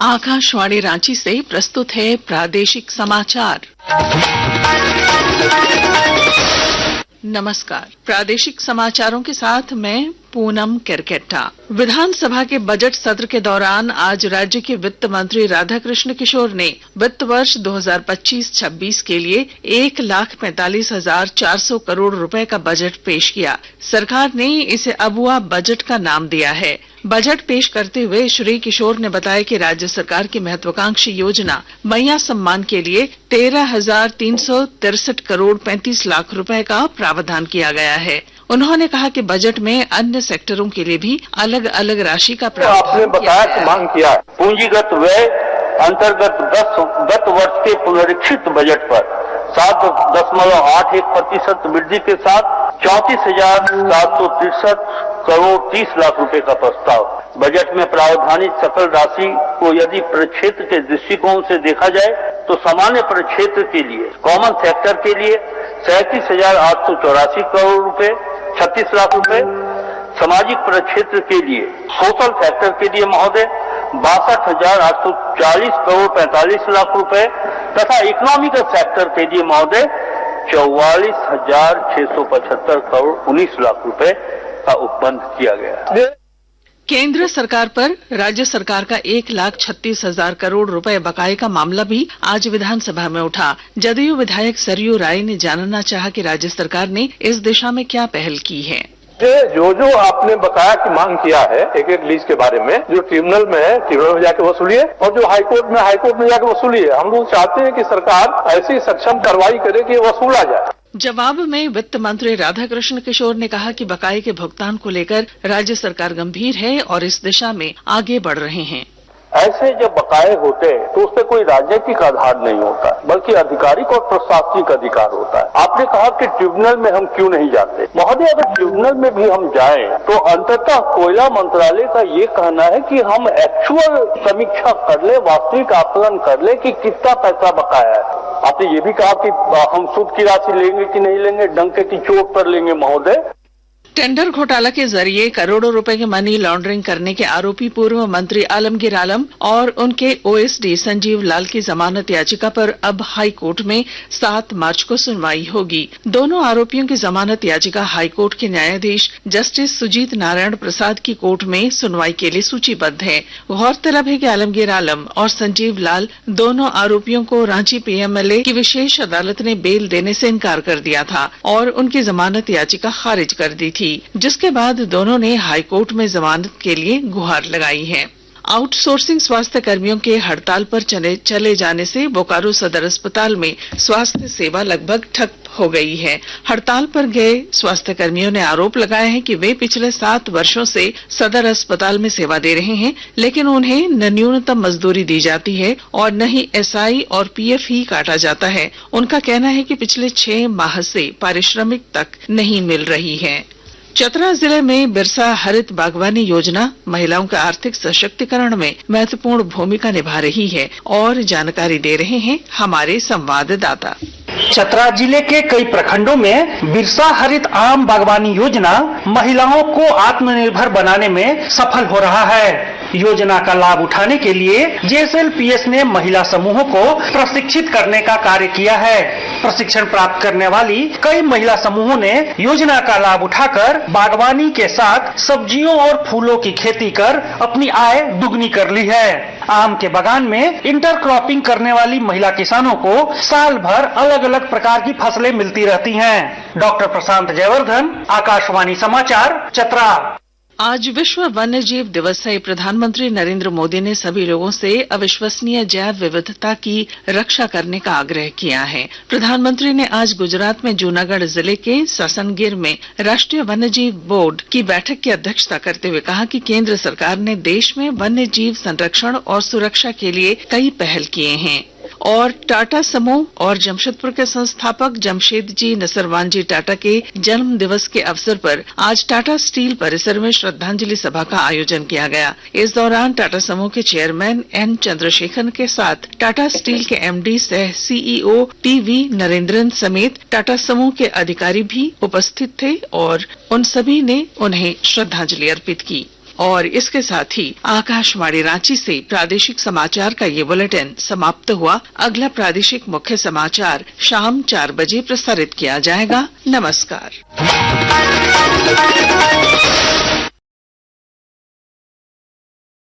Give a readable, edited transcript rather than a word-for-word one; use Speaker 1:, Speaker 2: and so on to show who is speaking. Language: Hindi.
Speaker 1: आकाशवाणी रांची से प्रस्तुत है प्रादेशिक समाचार। नमस्कार, प्रादेशिक समाचारों के साथ मैं पूनम केरकेट्टा। विधानसभा के बजट सत्र के दौरान आज राज्य के वित्त मंत्री राधाकृष्ण किशोर ने वित्त वर्ष 2025-26 के लिए 1,45,400 करोड़ रुपए का बजट पेश किया। सरकार ने इसे अबुआ बजट का नाम दिया है। बजट पेश करते हुए श्री किशोर ने बताया कि राज्य सरकार की महत्वाकांक्षी योजना मैया सम्मान के लिए 13,363 करोड़ 35 लाख रुपए का प्रावधान किया गया है। उन्होंने कहा कि बजट में अन्य सेक्टरों के लिए भी अलग अलग राशि का प्रावधान
Speaker 2: आपने बताया कि मांग किया है। पूंजीगत व्यय अंतर्गत गत वर्ष के पुनरीक्षित बजट पर 7.81% वृद्धि के साथ 34,763 करोड़ 30 लाख रुपए का प्रस्ताव। बजट में प्रावधानित सकल राशि को यदि प्रक्षेत्र के दृष्टिकोण से देखा जाए तो सामान्य प्रक्षेत्र के लिए, कॉमन सेक्टर के लिए 37,884 करोड़ रुपए 36 लाख रुपए, सामाजिक प्रक्षेत्र के लिए, सोशल सेक्टर के लिए महोदय 62,840 करोड़ 45 लाख रुपए तथा इकोनॉमिकल सेक्टर के लिए महोदय 44,675 करोड़ 19 लाख रुपए का उपबंध किया गया।
Speaker 1: केंद्र सरकार पर राज्य सरकार का 1,36,000 करोड़ रुपए बकाये का मामला भी आज विधानसभा में उठा। जदयू विधायक सरयू राय ने जानना चाहा कि राज्य सरकार ने इस दिशा में क्या पहल की है।
Speaker 3: जो आपने बकाया की मांग किया है एक लीज के बारे में, जो ट्रिब्यूनल में है ट्रिब्यूनल में जाके वसूलिए, और जो हाईकोर्ट में जाके वसूलिए। हम लोग चाहते हैं कि सरकार ऐसी सक्षम कार्रवाई करे कि वसूला जाए।
Speaker 1: जवाब में वित्त मंत्री राधाकृष्ण किशोर ने कहा कि बकाये के भुगतान को लेकर राज्य सरकार गंभीर है और इस दिशा में आगे बढ़ रहे हैं।
Speaker 2: ऐसे जब बकाये होते हैं तो उससे कोई राजनीतिक आधार नहीं होता, बल्कि आधिकारिक और प्रशासनिक अधिकार होता है। आपने कहा कि ट्रिब्यूनल में हम क्यों नहीं जाते। महोदय, अगर ट्रिब्यूनल में भी हम जाएं तो अंततः कोयला मंत्रालय का ये कहना है कि हम एक्चुअल समीक्षा कर ले, वास्तविक आकलन कर ले कि कितना पैसा बकाया है। आपने ये भी कहा कि हम सूद की राशि लेंगे कि नहीं लेंगे, डंके की चोट पर लेंगे। महोदय,
Speaker 1: टेंडर घोटाला के जरिए करोड़ों रुपए की मनी लॉन्ड्रिंग करने के आरोपी पूर्व मंत्री आलमगीर आलम और उनके ओएसडी संजीव लाल की जमानत याचिका पर अब हाई कोर्ट में 7 मार्च को सुनवाई होगी। दोनों आरोपियों की जमानत याचिका हाई कोर्ट के न्यायाधीश जस्टिस सुजीत नारायण प्रसाद की कोर्ट में सुनवाई के लिए सूचीबद्ध है। गौरतलब है कि आलमगीर आलम और संजीव लाल दोनों आरोपियों को रांची पीएमएलए की विशेष अदालत ने बेल देने से इनकार कर दिया था और उनकी जमानत याचिका खारिज कर दी थी, जिसके बाद दोनों ने हाई कोर्ट में जमानत के लिए गुहार लगाई है। आउटसोर्सिंग स्वास्थ्य कर्मियों के हड़ताल पर चले जाने से बोकारो सदर अस्पताल में स्वास्थ्य सेवा लगभग ठप हो गई है। हड़ताल पर गए स्वास्थ्य कर्मियों ने आरोप लगाया है कि वे पिछले 7 वर्षों से सदर अस्पताल में सेवा दे रहे हैं, लेकिन उन्हें न न्यूनतम मजदूरी दी जाती है और न ही एसआई और पीएफ ही काटा जाता है। उनका कहना है कि पिछले 6 माह से पारिश्रमिक तक नहीं मिल रही है। चतरा जिले में बिरसा हरित बागवानी योजना महिलाओं के आर्थिक सशक्तिकरण में महत्वपूर्ण भूमिका निभा रही है और जानकारी दे रहे हैं हमारे संवाददाता।
Speaker 4: चतरा जिले के कई प्रखंडों में बिरसा हरित आम बागवानी योजना महिलाओं को आत्मनिर्भर बनाने में सफल हो रहा है। योजना का लाभ उठाने के लिए जेएसएलपीएस ने महिला समूहों को प्रशिक्षित करने का कार्य किया है। प्रशिक्षण प्राप्त करने वाली कई महिला समूहों ने योजना का लाभ उठाकर बागवानी के साथ सब्जियों और फूलों की खेती कर अपनी आय दुगनी कर ली है। आम के बागान में इंटरक्रॉपिंग करने वाली महिला किसानों को साल भर अलग अलग प्रकार की फसलें मिलती रहती हैं। डॉक्टर प्रशांत जयवर्धन, आकाशवाणी समाचार, चतरा।
Speaker 1: आज विश्व वन्य जीव दिवस है। प्रधानमंत्री नरेंद्र मोदी ने सभी लोगों से अविश्वसनीय जैव विविधता की रक्षा करने का आग्रह किया है। प्रधानमंत्री ने आज गुजरात में जूनागढ़ जिले के ससनगिर में राष्ट्रीय वन्य जीव बोर्ड की बैठक की अध्यक्षता करते हुए कहा कि केंद्र सरकार ने देश में वन्य जीव संरक्षण और सुरक्षा के लिए कई पहल किए हैं। और टाटा समूह और जमशेदपुर के संस्थापक जमशेद जी नसरवान जी टाटा के जन्म दिवस के अवसर पर आज टाटा स्टील परिसर में श्रद्धांजलि सभा का आयोजन किया गया। इस दौरान टाटा समूह के चेयरमैन एन चंद्रशेखरन के साथ टाटा स्टील के एमडी सह सीईओ टीवी नरेंद्रन समेत टाटा समूह के अधिकारी भी उपस्थित थे और उन सभी ने उन्हें श्रद्धांजलि अर्पित की। और इसके साथ ही आकाशवाणी रांची से प्रादेशिक समाचार का ये बुलेटिन समाप्त हुआ। अगला प्रादेशिक मुख्य समाचार शाम 4 बजे प्रसारित किया जाएगा। नमस्कार।